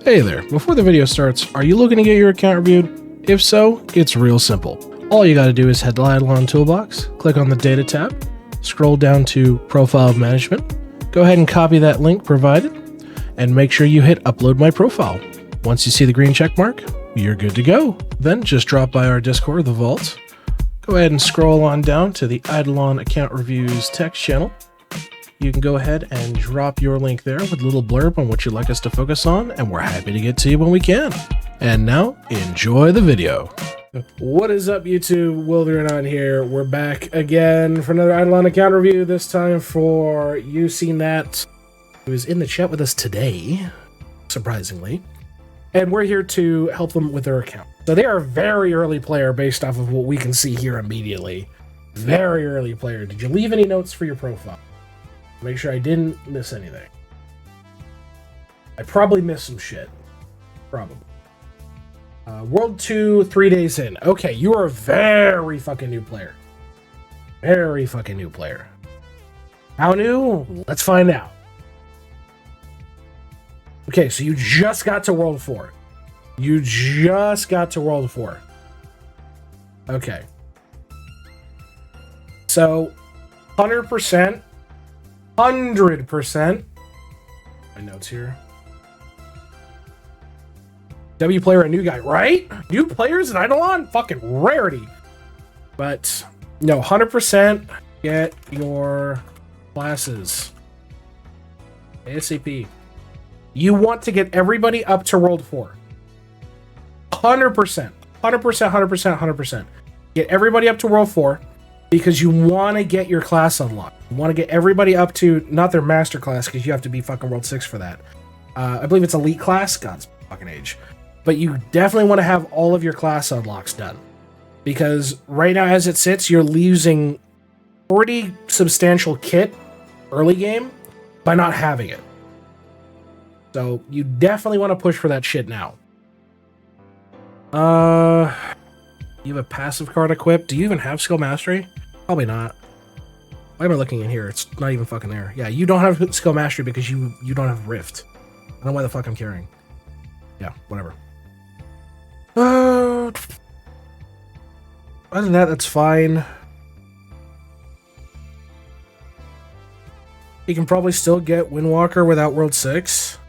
Hey there, before the video starts, are you looking to get your account reviewed? If so, it's real simple. All you gotta do is head to the IdleOn toolbox, click on the data tab, scroll down to profile management, go ahead and copy that link provided, and make sure you hit upload my profile. Once you see the green check mark, you're good to go. Then just drop by our Discord, the Vault. Go ahead and scroll on down to the IdleOn account reviews text channel. You can go ahead and drop your link there with a little blurb on what you'd like us to focus on, and we're happy to get to you when we can. And now, enjoy the video. What is up, YouTube? IdleOn here. We're back again for another IdleOn account review, this time for UCNat, who is in the chat with us today, surprisingly. And we're here to help them with their account. So they are a very early player based off of what we can see here immediately. Very early player. Did you leave any notes for your profile? Make sure I didn't miss anything. I probably missed some shit. Probably. World 2, 3 days in. Okay, you are a very fucking new player. Very fucking new player. How new? Let's find out. Okay, so you just got to World 4. You just got to World 4. Okay. So, 100%. 100%. My notes here. W player, a new guy, right? New players in IdleOn? Fucking rarity. But, no, 100% get your classes. ASAP. You want to get everybody up to World 4. 100%. 100%, 100%, 100%. Get everybody up to World 4 because you want to get your class unlocked. You want to get everybody up to, not their master class, because you have to be fucking World 6 for that. I believe it's elite class. God's fucking age. But you definitely want to have all of your class unlocks done. Because right now, as it sits, you're losing pretty substantial kit early game by not having it. So you definitely want to push for that shit now. You have a passive card equipped. Do you even have skill mastery? Probably not. Why am I looking in here? It's not even fucking there. Yeah, you don't have skill mastery because you don't have Rift. I don't know why the fuck I'm carrying. Yeah, whatever. Other than that, that's fine. You can probably still get Windwalker without World 6.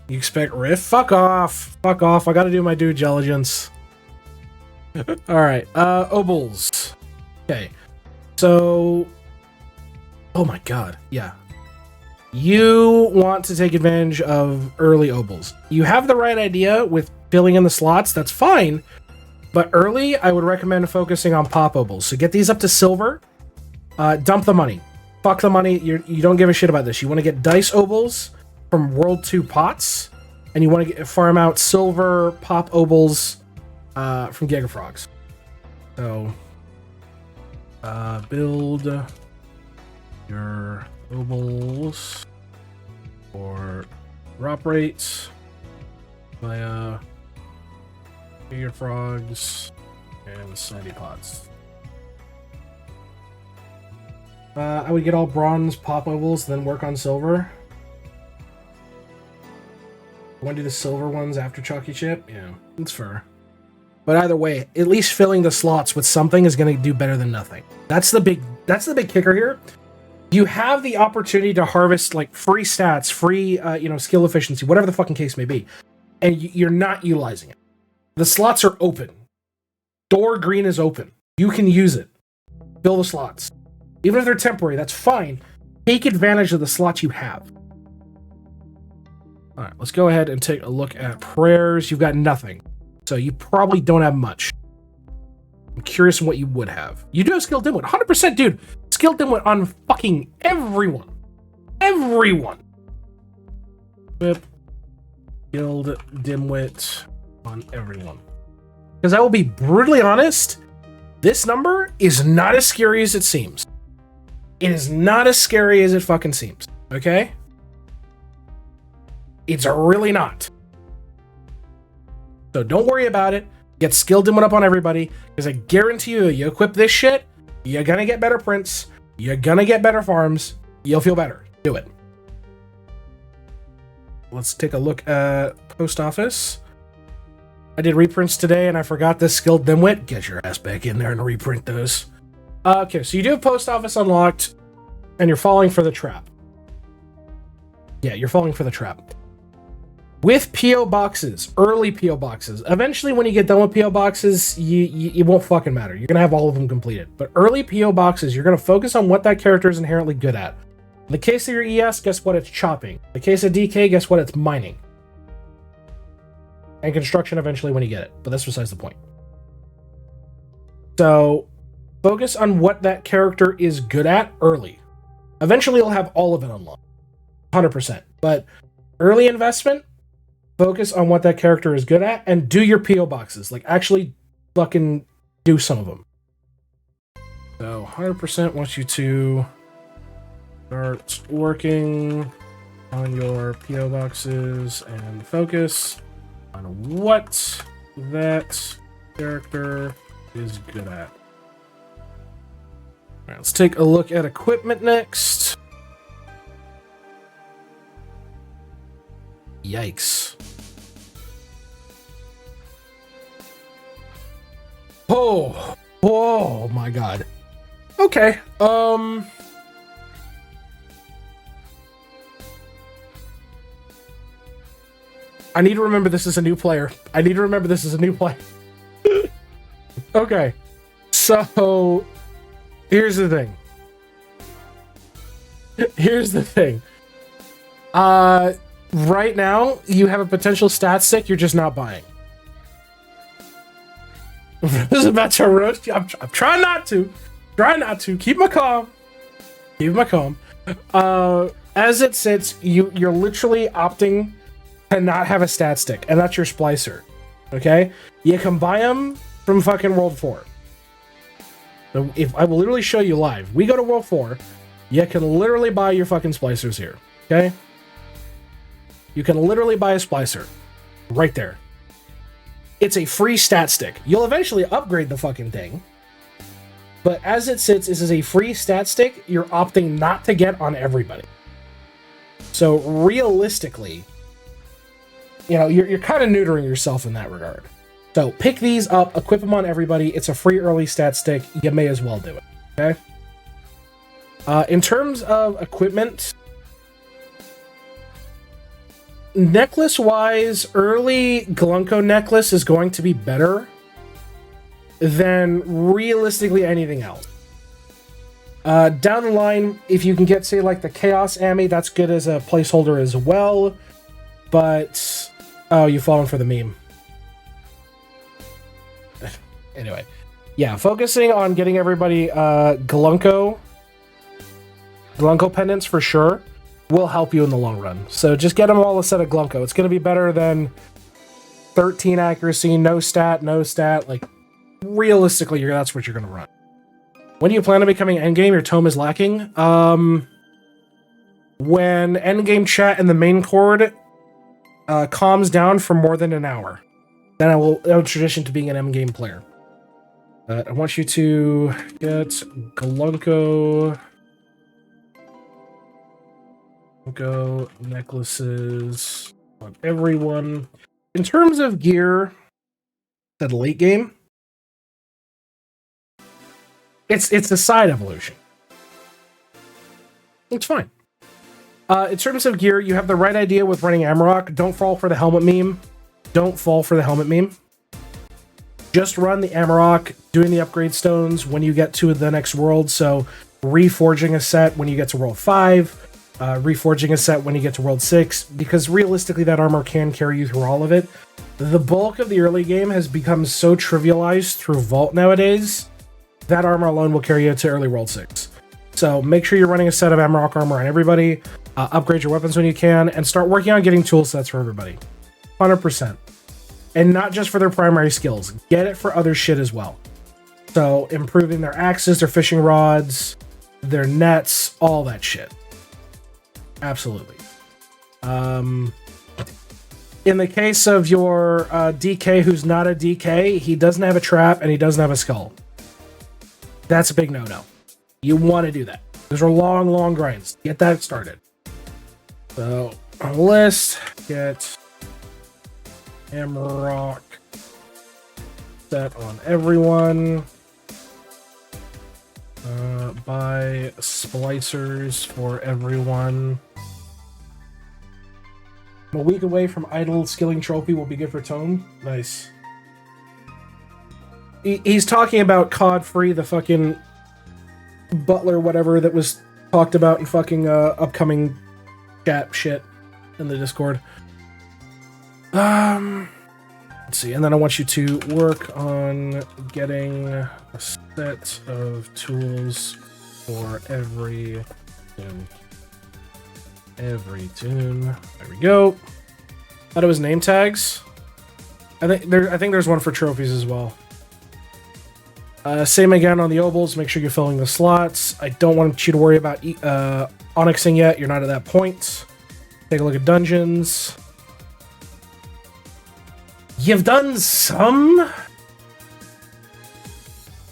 You expect Rift? Fuck off. Fuck off. I gotta do my due diligence. Alright, Obols. Okay. So... Oh my god, yeah. You want to take advantage of early Obols. You have the right idea with filling in the slots, that's fine. But early, I would recommend focusing on pop Obols. So get these up to silver. Dump the money. Fuck the money. You don't give a shit about this. You want to get dice Obols from World 2 pots, and you want to farm out silver pop Obols from Gigafrogs. So, build your Obols for drop rates via Gigafrogs and Sandy pots. I would get all bronze pop Obols, then work on silver. Want to do the silver ones after Chalky Chip? Yeah, it's fair. But either way, at least filling the slots with something is going to do better than nothing. That's the big kicker here. You have the opportunity to harvest like free stats, free skill efficiency, whatever the fucking case may be, and you're not utilizing it. The slots are open. Door green is open. You can use it. Fill the slots. Even if they're temporary, that's fine. Take advantage of the slots you have. All right, let's go ahead and take a look at prayers. You've got nothing, so you probably don't have much. I'm curious on what you would have. You do have skill Dimwit, 100%, dude. Skill Dimwit on fucking everyone. Everyone. Whip. Guild Dimwit on everyone. Because I will be brutally honest, this number is not as scary as it seems. It is not as scary as it fucking seems. Okay? It's really not. So don't worry about it. Get skill Dimwit up on everybody, because I guarantee you equip this shit, you're gonna get better prints, you're gonna get better farms, you'll feel better. Do it. let's take a look at Post Office. I did reprints today, and I forgot this skilled Dimwit. Get your ass back in there and reprint those. Okay, so you do have Post Office unlocked, and you're falling for the trap. Yeah, you're falling for the trap. With P.O. boxes, early P.O. boxes, eventually when you get done with P.O. boxes, it won't fucking matter. You're going to have all of them completed. But early P.O. boxes, you're going to focus on what that character is inherently good at. In the case of your ES, guess what? It's chopping. In the case of DK, guess what? It's mining. And construction eventually when you get it. But that's besides the point. So, focus on what that character is good at early. Eventually, you'll have all of it unlocked. 100%. But early investment, focus on what that character is good at, and do your P.O. boxes. Like, actually fucking do some of them. So, 100% wants you to start working on your P.O. boxes and focus on what that character is good at. Alright, let's take a look at equipment next. Yikes. Oh my god. Okay, I need to remember this is a new player. Okay, so here's the thing. Right now, you have a potential stat stick you're just not buying. I was about to roast you. I'm trying not to. Keep my calm. As it sits, you're literally opting to not have a stat stick, and that's your Splicer. Okay? You can buy them from fucking World 4. So if I will literally show you live. We go to World 4, you can literally buy your fucking Splicers here. Okay? You can literally buy a Splicer. Right there. It's a free stat stick. You'll eventually upgrade the fucking thing. But as it sits, this is a free stat stick you're opting not to get on everybody. So realistically, you know, you're kind of neutering yourself in that regard. So pick these up, equip them on everybody. It's a free early stat stick. You may as well do it. Okay? In terms of equipment, necklace-wise, early Glunko necklace is going to be better than realistically anything else. Down the line, if you can get, say, like the Chaos Ami, that's good as a placeholder as well. But, oh, you've fallen for the meme. Anyway, yeah, focusing on getting everybody Glunko pendants for sure will help you in the long run. So just get them all a set of Glunko. It's going to be better than 13 accuracy, no stat. Like, realistically, that's what you're going to run. When do you plan on becoming endgame? Your tome is lacking. When endgame chat in the main chord calms down for more than an hour, then I will transition to being an endgame player. I want you to get Glunko necklaces on everyone. In terms of gear, at the late game, it's a side evolution. It's fine. In terms of gear, you have the right idea with running Armork. Don't fall for the helmet meme. Just run the Armork, doing the upgrade stones when you get to the next world. So, reforging a set when you get to World 5, reforging a set when you get to World 6, because realistically that armor can carry you through all of it. The bulk of the early game has become so trivialized through Vault nowadays, that armor alone will carry you to early World 6. So make sure you're running a set of Armork armor on everybody, upgrade your weapons when you can, and start working on getting tool sets for everybody. 100%. And not just for their primary skills. Get it for other shit as well. So improving their axes, their fishing rods, their nets, all that shit. Absolutely. In the case of your DK who's not a DK, he doesn't have a trap and he doesn't have a skull. That's a big no-no. You want to do that. Those are long, long grinds. Get that started. So on the list. Get Armork Set on everyone. Buy Splicers for everyone. I'm a week away from Idle Skilling Trophy will be good for Toon. Nice. He's talking about COD Free, the fucking butler whatever that was talked about in fucking upcoming chat shit in the Discord. Let's see, and then I want you to work on getting a set of tools for every Toon. Every Toon. There we go. Thought it was name tags. I think there's one for trophies as well. Same again on the Obols. Make sure you're filling the slots. I don't want you to worry about onyxing yet. You're not at that point. Take a look at dungeons. You've done some.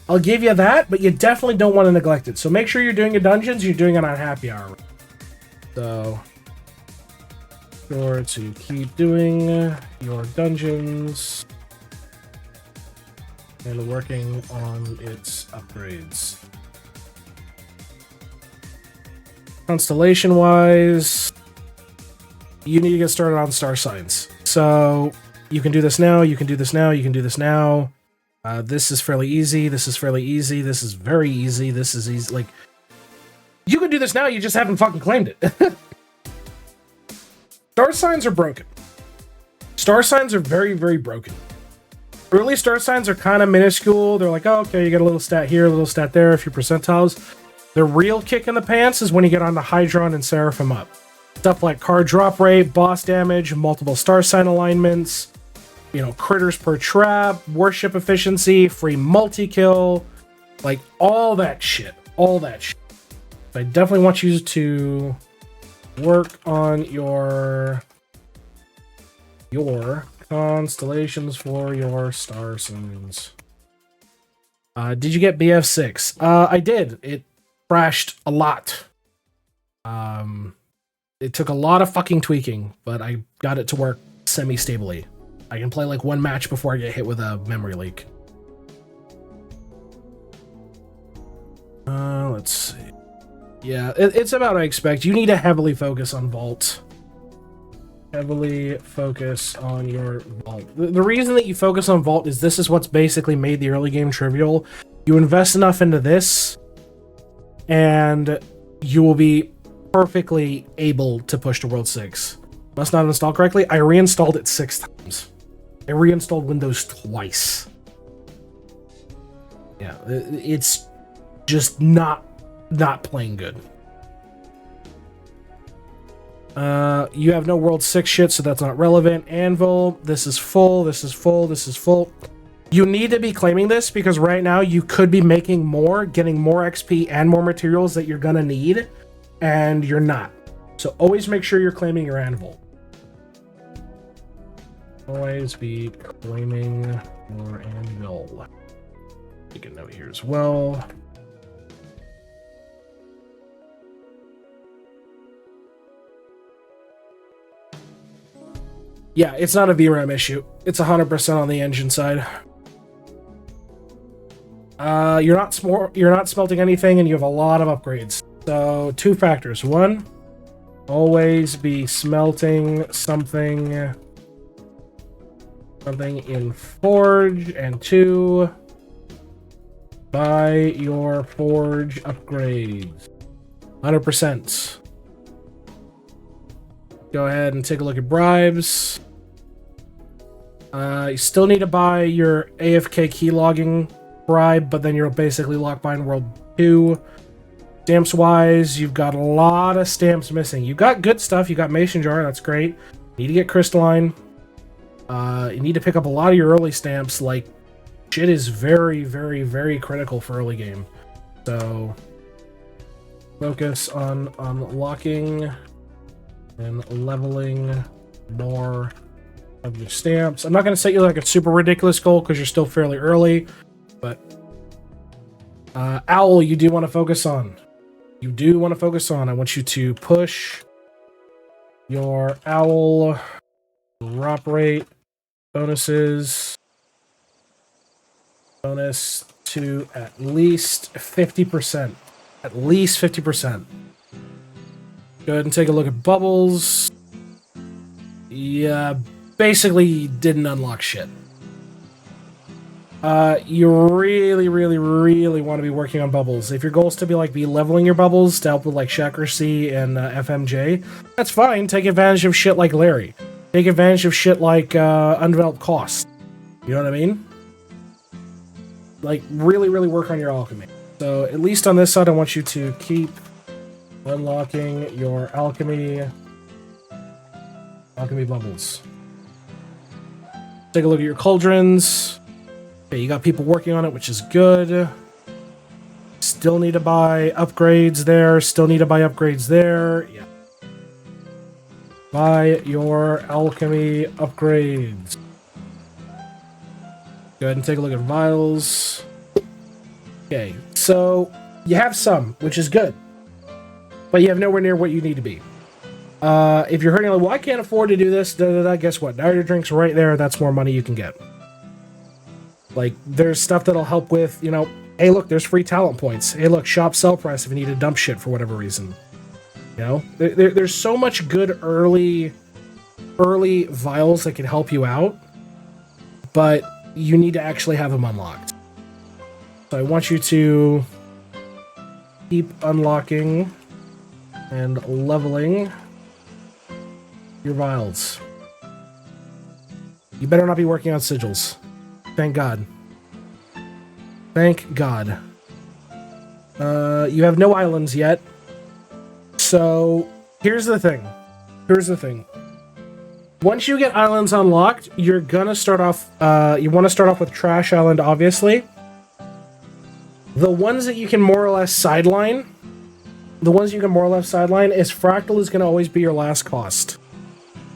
I'll give you that, but you definitely don't want to neglect it. So make sure you're doing your dungeons. You're doing it on happy hour. So, sure to keep doing your dungeons and working on its upgrades. Constellation-wise, you need to get started on Starsigns. So you can do this now, you can do this now, you can do this now. This is fairly easy, this is fairly easy, this is very easy, this is easy. Like, you can do this now, you just haven't fucking claimed it. Starsigns are broken. Starsigns are very, very broken. Early Starsigns are kind of minuscule. They're like, oh, okay, you get a little stat here, a little stat there, a few percentiles. The real kick in the pants is when you get on the Hydron and Seraphim up. Stuff like card drop rate, boss damage, multiple star sign alignments, you know, critters per trap, worship efficiency, free multi-kill, like all that shit. All that shit. I definitely want you to work on your constellations for your star signs. Did you get BF6? I did. It crashed a lot. It took a lot of fucking tweaking, but I got it to work semi-stably. I can play like one match before I get hit with a memory leak. Let's see. Yeah, it's about what I expect. You need to heavily focus on Vault. Heavily focus on your Vault. The reason that you focus on Vault is this is what's basically made the early game trivial. You invest enough into this, and you will be perfectly able to push to World 6. Must not install correctly. I reinstalled it 6 times. I reinstalled Windows twice. Yeah, it's just not playing good. You have no World 6 shit, so that's not relevant. Anvil, this is full, this is full, this is full. You need to be claiming this because right now you could be making more, getting more XP and more materials that you're gonna need, and you're not. So always make sure you're claiming your Anvil. Always be claiming your Anvil. Take a note here as well. Yeah, it's not a VRAM issue. It's 100% on the engine side. You're not smelting anything, and you have a lot of upgrades. So 2 factors. 1, always be smelting something in Forge, and 2, buy your Forge upgrades. 100%. Go ahead and take a look at bribes. You still need to buy your AFK keylogging bribe, but then you're basically locked behind World 2. Stamps-wise, you've got a lot of stamps missing. You got good stuff. You got Mason Jar. That's great. You need to get Crystalline. You need to pick up a lot of your early stamps. Like, shit is very, very, very critical for early game. So, focus on unlocking and leveling more of your stamps. I'm not going to set you like a super ridiculous goal because you're still fairly early, but Owl, you do want to focus on. You do want to focus on. I want you to push your owl drop rate bonuses. Bonus to at least 50%. At least 50%. Go ahead and take a look at bubbles. Yeah, basically didn't unlock shit. You really want to be working on bubbles. If your goal is to be leveling your bubbles to help with like Shakracy and FMJ, that's fine. Take advantage of shit like Larry. Take advantage of shit like undeveloped cost. You know what I mean? Like really work on your alchemy. So at least on this side, I want you to keep unlocking your alchemy bubbles. Take a look at your cauldrons. Okay, you got people working on it, which is good. Still need to buy upgrades there. Yeah. Buy your alchemy upgrades. Go ahead and take a look at vials. Okay, so you have some, which is good. But you have nowhere near what you need to be. If you're hurting, like, well, I can't afford to do this, guess what? Now your drink's right there, that's more money you can get. Like, there's stuff that'll help with, you know, hey, look, there's free talent points. Hey, look, shop sell price if you need to dump shit for whatever reason. You know? There's so much good early vials that can help you out, but you need to actually have them unlocked. So I want you to keep unlocking and leveling your vials. You better not be working on sigils. Thank God. Thank God. You have no islands yet. So, here's the thing. Once you get islands unlocked, you're gonna start off, you want to start off with Trash Island, obviously. The ones that you can more or less sideline, is Fractal is gonna always be your last cost.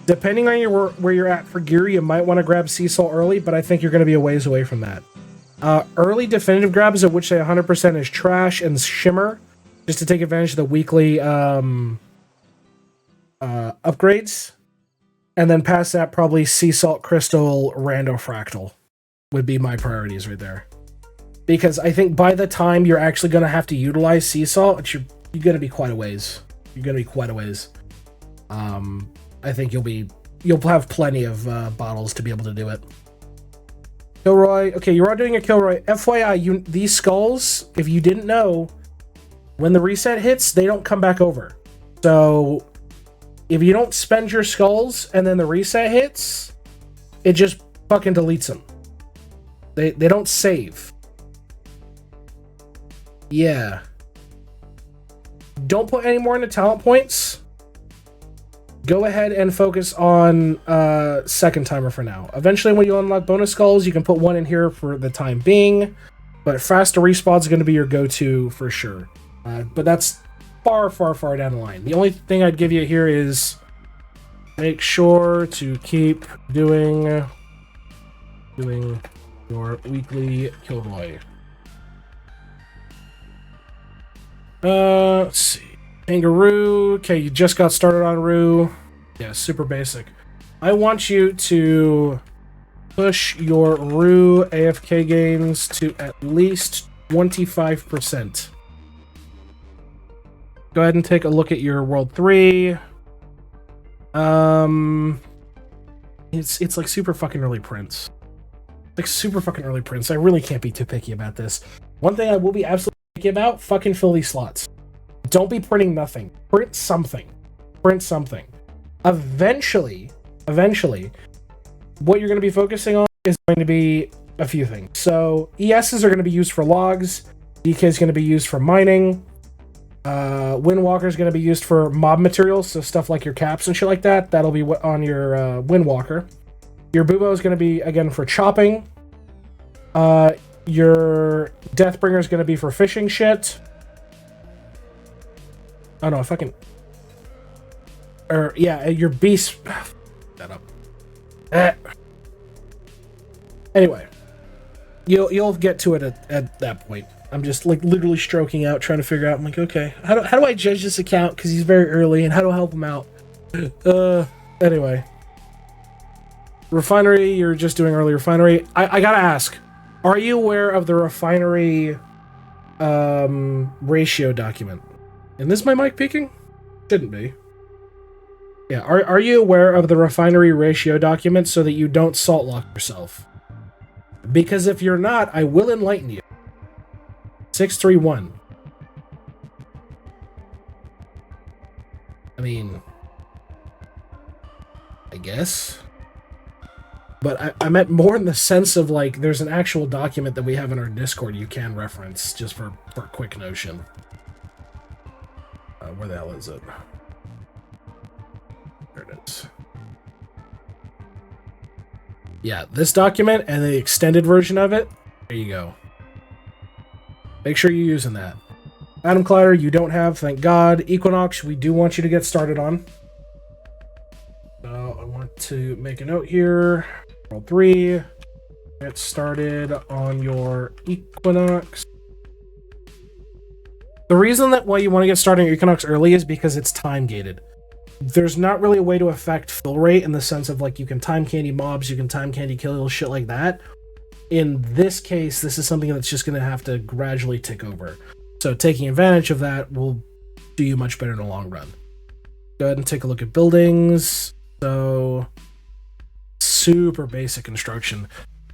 Depending on where you're at for gear, you might want to grab Sea Salt early, but I think you're going to be a ways away from that. Early definitive grabs, of which say 100% is Trash and Shimmer, just to take advantage of the weekly upgrades. And then past that, probably Sea Salt, Crystal, Rando, Fractal would be my priorities right there. Because I think by the time you're actually going to have to utilize Sea Salt, you're going to be quite a ways. I think you'll have plenty of bottles to be able to do it. Kilroy, okay, you are doing a Kilroy. FYI, these skulls, if you didn't know, when the reset hits, they don't come back over. So if you don't spend your skulls and then the reset hits, it just fucking deletes them. They don't save. Yeah. Don't put any more into talent points. Go ahead and focus on second timer for now. Eventually, when you unlock bonus skulls, you can put one in here for the time being. But faster respawn is going to be your go-to for sure. But that's far down the line. The only thing I'd give you here is make sure to keep doing your weekly Kilroy. Let's see. Kangaroo. Okay, you just got started on Roo. Yeah, super basic. I want you to push your Roo AFK gains to at least 25%. Go ahead and take a look at your World 3. It's like super fucking early prints. I really can't be too picky about this. One thing I will be absolutely picky about, fucking fill these slots. Don't be printing nothing. Print something. Eventually, what you're going to be focusing on is going to be a few things. So, ESs are going to be used for logs. DK is going to be used for mining. Windwalker is going to be used for mob materials, so stuff like your caps and shit like that. That'll be on your Windwalker. Your Bubo is going to be, again, for chopping. Your Deathbringer is going to be for fishing shit. Oh no, fucking... your beast... that up. Anyway. You'll get to it at that point. I'm just like literally stroking out, trying to figure out, I'm like, okay, how do I judge this account? Because he's very early, and how do I help him out? Anyway. Refinery, you're just doing early refinery. I gotta ask, are you aware of the refinery ratio document? And this my mic peaking? Shouldn't be. Yeah, are you aware of the refinery ratio document so that you don't salt lock yourself? Because if you're not, I will enlighten you. 631. I mean, I guess. But I meant more in the sense of, like, there's an actual document that we have in our Discord you can reference, just for a quick notion. Where the hell is it? There it is. Yeah, this document and the extended version of it, there you go. Make sure you're using that. Atom Collider, you don't have, thank God. Equinox, we do want you to get started on. So I want to make a note here. Roll 3. Get started on your Equinox. The reason that why you want to get started on your Equinox early is because it's time gated. There's not really a way to affect fill rate in the sense of, like, you can time candy mobs, you can time candy kills, shit like that. In this case, this is something that's just going to have to gradually tick over. So taking advantage of that will do you much better in the long run. Go ahead and take a look at buildings. So, super basic construction.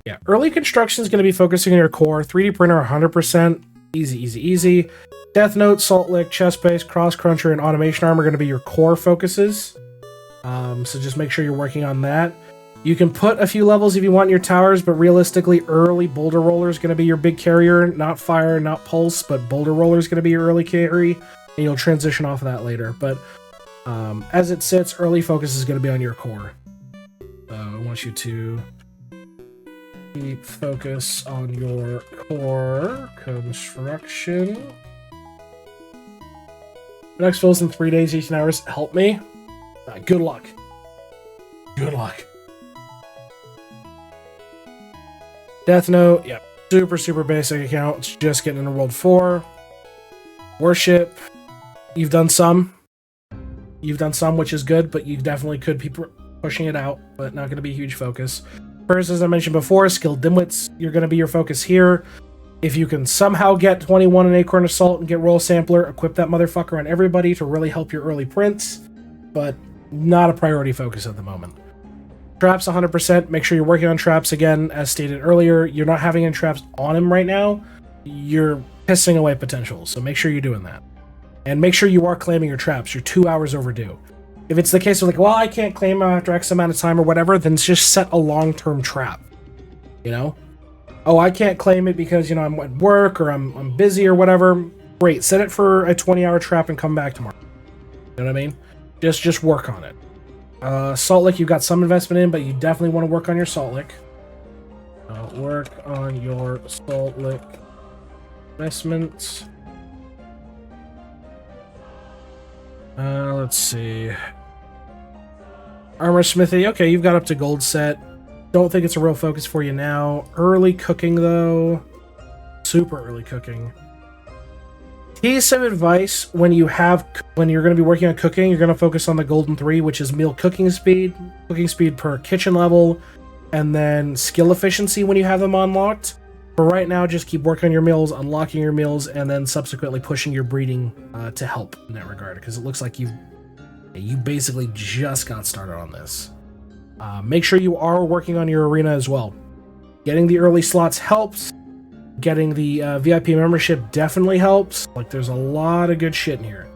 Yeah, early construction is going to be focusing on your core. 3D printer 100%. Easy, easy, easy. Death Note, Salt Lick, Chest Base, Cross Cruncher, and Automation Arm are going to be your core focuses. So just make sure you're working on that. You can put a few levels if you want in your towers, but realistically, early Boulder Roller is going to be your big carrier. Not Fire, not Pulse, but Boulder Roller is going to be your early carry, and you'll transition off of that later. But as it sits, early focus is going to be on your core. I want you to keep focus on your core construction. Next fills in 3 days, 18 hours. Help me. Good luck. Good luck. Death Note, yeah, super, super basic account. It's just getting into World 4. Worship, you've done some. You've done some, which is good, but you definitely could be pushing it out, but not going to be a huge focus. First, as I mentioned before, skill Dimwits, you're going to be your focus here. If you can somehow get 21 in Acorn Assault and get Roll Sampler, equip that motherfucker on everybody to really help your early prints, but not a priority focus at the moment. Traps 100%. Make sure you're working on traps again, as stated earlier. You're not having any traps on him right now. You're pissing away potential, so make sure you're doing that. And make sure you are claiming your traps. You're 2 hours overdue. If it's the case of, like, well, I can't claim them after X amount of time or whatever, then just set a long-term trap. You know? Oh, I can't claim it because, you know, I'm at work or I'm busy or whatever. Great. Set it for a 20-hour trap and come back tomorrow. You know what I mean? Just work on it. Salt Lick, you've got some investment in, but you definitely want to work on your Salt Lick. Work on your Salt Lick investments. Let's see. Armor Smithy, okay, you've got up to gold set. Don't think it's a real focus for you now. Early cooking, though. Super early cooking. Piece of advice, when you're going to be working on cooking, you're going to focus on the golden 3, which is meal cooking speed per kitchen level, and then skill efficiency when you have them unlocked. For right now, just keep working on your meals, unlocking your meals, and then subsequently pushing your breeding to help in that regard, because it looks like you basically just got started on this. Make sure you are working on your arena as well. Getting the early slots helps. Getting the VIP membership definitely helps. Like, there's a lot of good shit in here.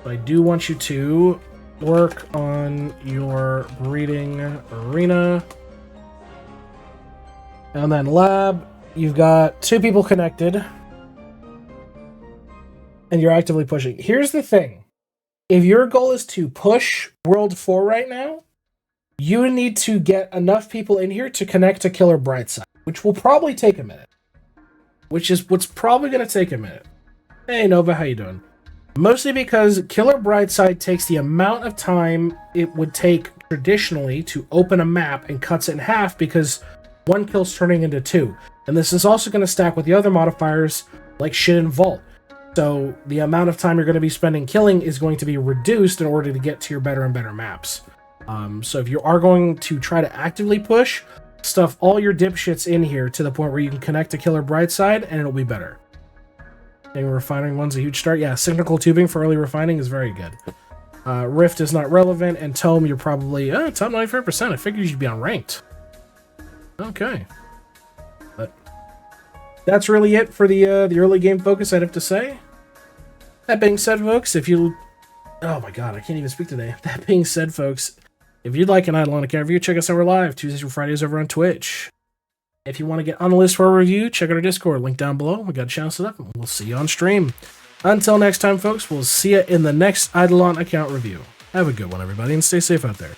But I do want you to work on your breeding arena. And then lab, you've got 2 people connected. And you're actively pushing. Here's the thing. If your goal is to push World 4 right now, you need to get enough people in here to connect to Killer Brightside, which will probably take a minute. Which is what's probably going to take a minute. Hey, Nova, how you doing? Mostly because Killer Brightside takes the amount of time it would take traditionally to open a map and cuts it in half because 1 kill's turning into 2. And this is also going to stack with the other modifiers like shit in Vault. So the amount of time you're going to be spending killing is going to be reduced in order to get to your better and better maps. So if you are going to try to actively push, stuff all your dipshits in here to the point where you can connect to Killer Brightside and it'll be better. And refining one's a huge start. Yeah, cyclical tubing for early refining is very good. Rift is not relevant, and Tome you're probably top 95%. I figured you'd be on ranked. Okay. But that's really it for the early game focus, I'd have to say. That being said, folks, if you... Oh my god, I can't even speak today. That being said, folks, if you'd like an IdleOn account review, check us out. We're live Tuesdays through Fridays over on Twitch. If you want to get on the list for a review, check out our Discord. Link down below. We got a channel set up, and we'll see you on stream. Until next time, folks, we'll see you in the next IdleOn account review. Have a good one, everybody, and stay safe out there.